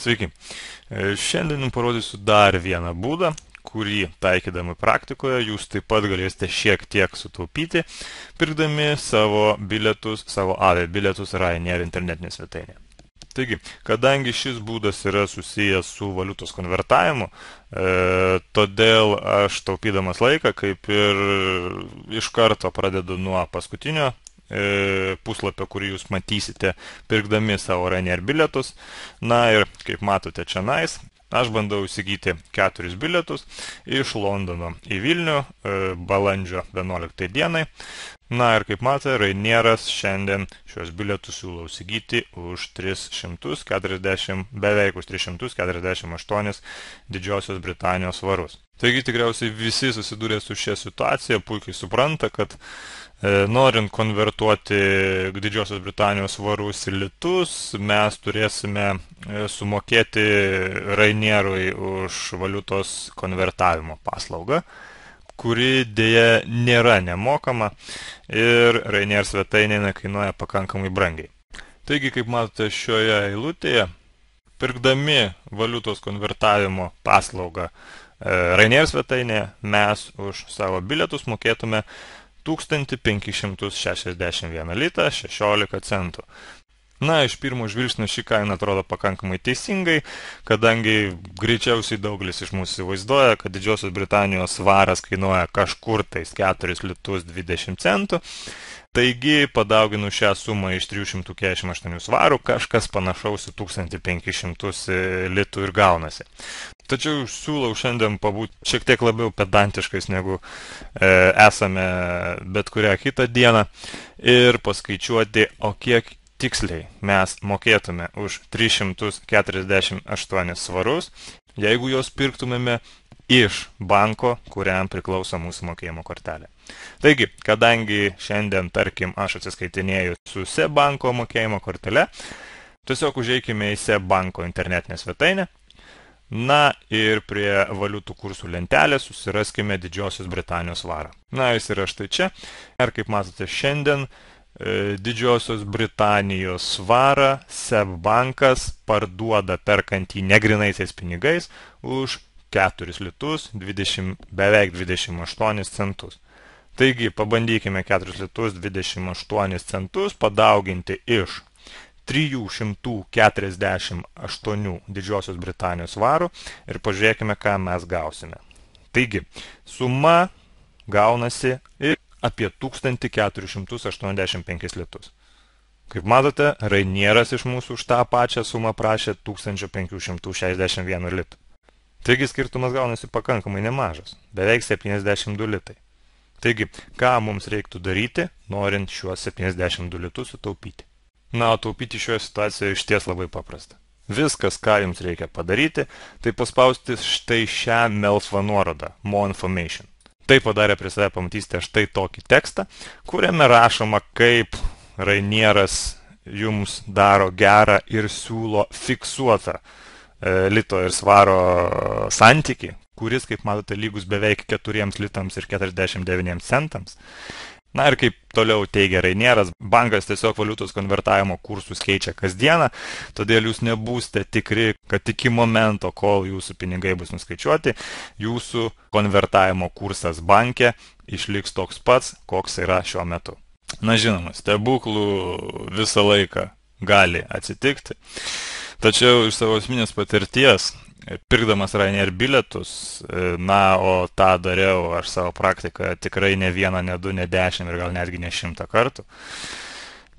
Sveiki. Šiandien jums parodysiu dar vieną būdą, kurį taikydami praktikoje jūs taip pat galėsite šiek tiek sutaupyti, pirkdami savo bilietus, savo aviabilietus Ryanair internetinė svetainė. Taigi, kadangi šis būdas yra susijęs su valiutos konvertavimu, todėl aš taupydamas laiką, kaip ir iš karto pradedu nuo paskutinio puslapio, kurį jūs matysite pirkdami savo Ryanair bilietus. Na ir kaip matote čionais, aš bandau įsigyti 4 bilietus iš Londono į Vilnių balandžio 11 dienai. Na ir kaip matote, Ryanairas šiandien šios bilietus siūlau įsigyti už beveik už 348 Didžiosios Britanijos svarus. Taigi tikriausiai visi susidūrė su šia situacija, puikiai supranta, kad norint konvertuoti Didžiosios Britanijos svarus į litus, mes turėsime sumokėti Ryanairui už valiutos konvertavimo paslaugą, kuri dėja nėra nemokama ir Ryanair svetainė kainuoja pakankamai brangiai. Taigi, kaip matote šioje eilutėje, pirkdami valiutos konvertavimo paslaugą Ryanair svetainėje, mes už savo bilietus mokėtume 1561 litą 16 centų. Na, iš pirmo žvilgsnio ši kaina atrodo pakankamai teisingai, kadangi greičiausiai daugelis iš mūsų įsivaizduoja, kad Didžiosios Britanijos svaras kainuoja kažkur tais 4 litus 20 centų. Taigi, padauginus šią sumą iš 348 svarų, kažkas panašaus į 1500 litų ir gaunasi. Tačiau siūlau šiandien pabūti šiek tiek labiau pedantiškais negu esame bet kurią kitą dieną ir paskaičiuoti, o kiek tiksliai mes mokėtume už 348 svarus, jeigu jos pirktumėme iš banko, kuriam priklauso mūsų mokėjimo kortelė. Taigi, kadangi šiandien, tarkim, aš atsiskaitinėju su SEB banko mokėjimo kortelė, tiesiog užeikime į SEB banko internetinę svetainę. Na ir prie valiutų kursų lentelės susiraskime Didžiosios Britanijos svarą. Na, jis yra štai čia. Ir kaip matote, šiandien Didžiosios Britanijos svarą SEB bankas parduoda perkant jį negrinaisiais pinigais už 4 litus beveik 28 centus. Taigi, pabandykime 4 litus 28 centus padauginti iš 348 Didžiosios Britanijos svarų ir pažiūrėkime, ką mes gausime. Taigi, suma gaunasi apie 1485 litus. Kaip matote, Ryanairas iš mūsų už tą pačią sumą prašė 1561 litų. Taigi, skirtumas gaunasi pakankamai nemažas, beveik 72 litai. Taigi, ką mums reiktų daryti, norint šiuos 72 litus sutaupyti? Na, taupyti šioje situacijoje iš ties labai paprasta. Viskas, ką jums reikia padaryti, tai paspausti štai šią melsvą nuorodą, More Information. Tai padarę prie save pamatysite štai tokį tekstą, kuriame rašoma, kaip Ryanairas jums daro gerą ir siūlo fiksuotą lito ir svaro santykį, kuris, kaip matote, lygus beveik 4 litams ir 49 centams. Na ir kaip toliau teigia Ryanairas, bankas tiesiog valiutos konvertavimo kursus keičia kasdieną, todėl jūs nebūsite tikri, kad iki momento, kol jūsų pinigai bus nuskaičiuoti, jūsų konvertavimo kursas banke išliks toks pats, koks yra šiuo metu. Na žinoma, stebuklų visą laiką gali atsitikti, tačiau iš savo asmeninės patirties, pirkdamas Ryanair bilietus, na, o tą dariau aš savo praktikoje tikrai ne vieną, ne 2, ne 10 ir gal netgi ne 100 kartų.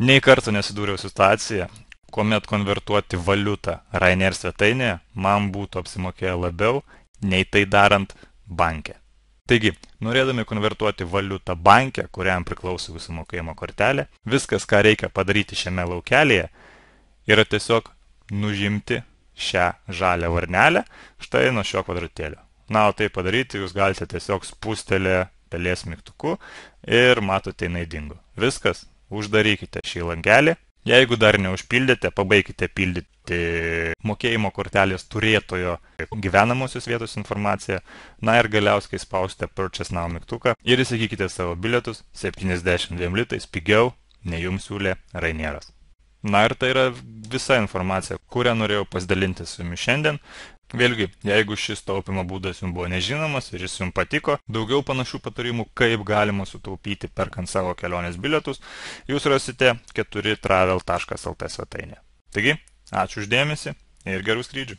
Nei kartų nesidūriau situaciją, kuomet konvertuoti valiutą Ryanair svetainėje man būtų apsimokėję labiau, nei tai darant banke. Taigi, norėdami konvertuoti valiutą banke, kuriam priklauso jūsų mokėjimo kortelė, viskas, ką reikia padaryti šiame laukelėje, yra tiesiog nužimti šią žalią varnelę štai nuo šio kvadratėlio. Na, o tai padaryti jūs galite tiesiog spustelę pelės mygtuku ir matote, jinai dingo. Viskas, uždarykite šį langelį. Jeigu dar neužpildėte, pabaikite pildyti mokėjimo kortelės turėtojo gyvenamosios vietos informaciją. Na ir galiausiai spausite Purchase Now mygtuką ir įsigykite savo bilietus 72 litais pigiau, nei jums siūlė Ryanairas. Na ir tai yra visa informacija, kurią norėjau pasidalinti su jumis šiandien. Vėlgi, jeigu šis taupimo būdas jums buvo nežinomas ir jis jums patiko, daugiau panašių patarimų, kaip galima sutaupyti perkant savo kelionės bilietus, jūs rasite 4travel.lt svetainėje. Taigi, ačiū uždėmesi ir gerų skrydžių.